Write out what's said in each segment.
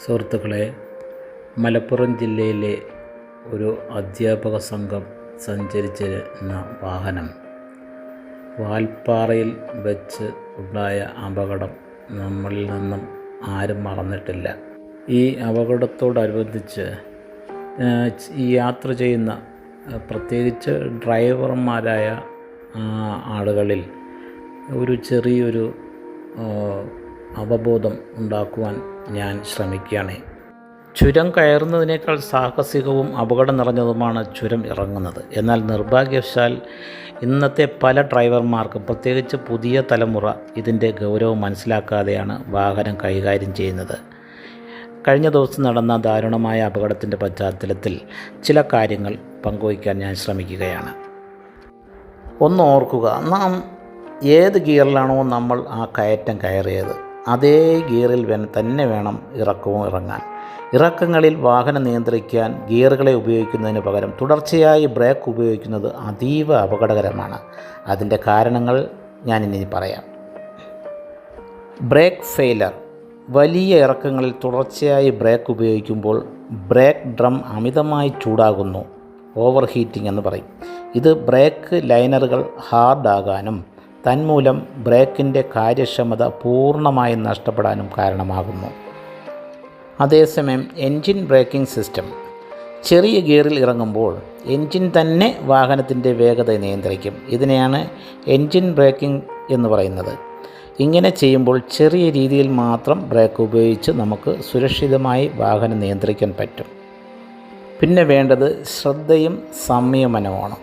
സുഹൃത്തുക്കളെ, മലപ്പുറം ജില്ലയിലെ ഒരു അധ്യാപക സംഘം സഞ്ചരിച്ചിരുന്ന വാഹനം വാൽപ്പാറയിൽ വെച്ച് ഉണ്ടായ അപകടം നമ്മളിൽ നിന്നും ആരും മറന്നിട്ടില്ല. ഈ അപകടത്തോടനുബന്ധിച്ച് ഈ യാത്ര ചെയ്യുന്ന പ്രത്യേകിച്ച് ഡ്രൈവർമാരായ ആളുകളിൽ ഒരു ചെറിയൊരു അവബോധം ഉണ്ടാക്കുവാൻ ഞാൻ ശ്രമിക്കുകയാണ്. ചുരം കയറുന്നതിനേക്കാൾ സാഹസികവും അപകടം നിറഞ്ഞതുമാണ് ചുരം ഇറങ്ങുന്നത്. എന്നാൽ നിർഭാഗ്യവശാൽ ഇന്നത്തെ പല ഡ്രൈവർമാർക്കും, പ്രത്യേകിച്ച് പുതിയ തലമുറ, ഇതിൻ്റെ ഗൗരവം മനസ്സിലാക്കാതെയാണ് വാഹനം കൈകാര്യം ചെയ്യുന്നത്. കഴിഞ്ഞ ദിവസം നടന്ന ദാരുണമായ അപകടത്തിൻ്റെ പശ്ചാത്തലത്തിൽ ചില കാര്യങ്ങൾ പങ്കുവയ്ക്കാൻ ഞാൻ ശ്രമിക്കുകയാണ്. ഒന്ന് ഓർക്കുക, നാം ഏത് ഗിയറിലാണോ നമ്മൾ ആ കയറ്റം കയറിയത്, അതേ ഗിയറിൽ തന്നെ വേണം ഇറക്കവും ഇറങ്ങാൻ. ഇറക്കങ്ങളിൽ വാഹനം നിയന്ത്രിക്കാൻ ഗിയറുകളെ ഉപയോഗിക്കുന്നതിന് പകരം തുടർച്ചയായി ബ്രേക്ക് ഉപയോഗിക്കുന്നത് അതീവ അപകടകരമാണ്. അതിൻ്റെ കാരണങ്ങൾ ഞാനിനി പറയാം. Brake failure. വലിയ ഇറക്കങ്ങളിൽ തുടർച്ചയായി ബ്രേക്ക് ഉപയോഗിക്കുമ്പോൾ ബ്രേക്ക് ഡ്രം അമിതമായി ചൂടാകുന്നു. ഓവർ ഹീറ്റിംഗ് എന്ന് പറയും. ഇത് ബ്രേക്ക് ലൈനറുകൾ ഹാർഡാകാനും തന്മൂലം ബ്രേക്കിൻ്റെ കാര്യക്ഷമത പൂർണ്ണമായും നഷ്ടപ്പെടാനും കാരണമാകുന്നു. അതേസമയം എൻജിൻ ബ്രേക്കിംഗ് സിസ്റ്റം. ചെറിയ ഗിയറിൽ ഇറങ്ങുമ്പോൾ എൻജിൻ തന്നെ വാഹനത്തിൻ്റെ വേഗത നിയന്ത്രിക്കും. ഇതിനെയാണ് എൻജിൻ ബ്രേക്കിംഗ് എന്ന് പറയുന്നത്. ഇങ്ങനെ ചെയ്യുമ്പോൾ ചെറിയ രീതിയിൽ മാത്രം ബ്രേക്ക് ഉപയോഗിച്ച് നമുക്ക് സുരക്ഷിതമായി വാഹനം നിയന്ത്രിക്കാൻ പറ്റും. പിന്നെ വേണ്ടത് ശ്രദ്ധയും സംയമനവുമാണ്.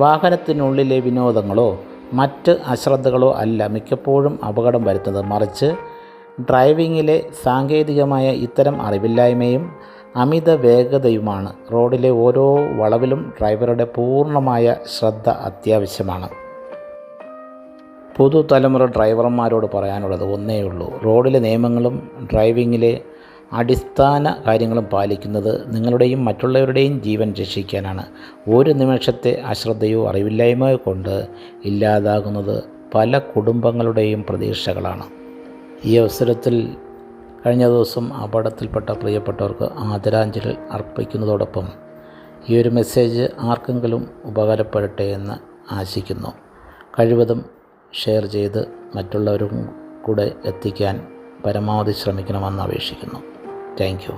വാഹനത്തിനുള്ളിലെ വിനോദങ്ങളോ മറ്റ് അശ്രദ്ധകളോ അല്ല മിക്കപ്പോഴും അപകടം വരുത്തുന്നത്. മറിച്ച് ഡ്രൈവിങ്ങിലെ സാങ്കേതികമായ ഇത്തരം അറിവില്ലായ്മയും അമിത വേഗതയുമാണ്. റോഡിലെ ഓരോ വളവിലും ഡ്രൈവറുടെ പൂർണ്ണമായ ശ്രദ്ധ അത്യാവശ്യമാണ്. പുതുതലമുറ ഡ്രൈവർമാരോട് പറയാനുള്ളത് ഒന്നേ ഉള്ളൂ: റോഡിലെ നിയമങ്ങളും ഡ്രൈവിങ്ങിലെ അടിസ്ഥാന കാര്യങ്ങളും പാലിക്കുന്നത് നിങ്ങളുടെയും മറ്റുള്ളവരുടെയും ജീവൻ രക്ഷിക്കാനാണ്. ഒരു നിമിഷത്തെ അശ്രദ്ധയോ അറിവില്ലായ്മയോ കൊണ്ട് ഇല്ലാതാകുന്നത് പല കുടുംബങ്ങളുടെയും പ്രതീക്ഷകളാണ്. ഈ അവസരത്തിൽ കഴിഞ്ഞ ദിവസം അപകടത്തിൽപ്പെട്ട പ്രിയപ്പെട്ടവർക്ക് ആദരാഞ്ജലി അർപ്പിക്കുന്നതോടൊപ്പം ഈ ഒരു മെസ്സേജ് ആർക്കെങ്കിലും ഉപകാരപ്പെടട്ടെ എന്ന് ആശിക്കുന്നു. കഴിവതും ഷെയർ ചെയ്ത് മറ്റുള്ളവരും കൂടെ എത്തിക്കാൻ പരമാവധി ശ്രമിക്കണമെന്ന് അപേക്ഷിക്കുന്നു. Thank you.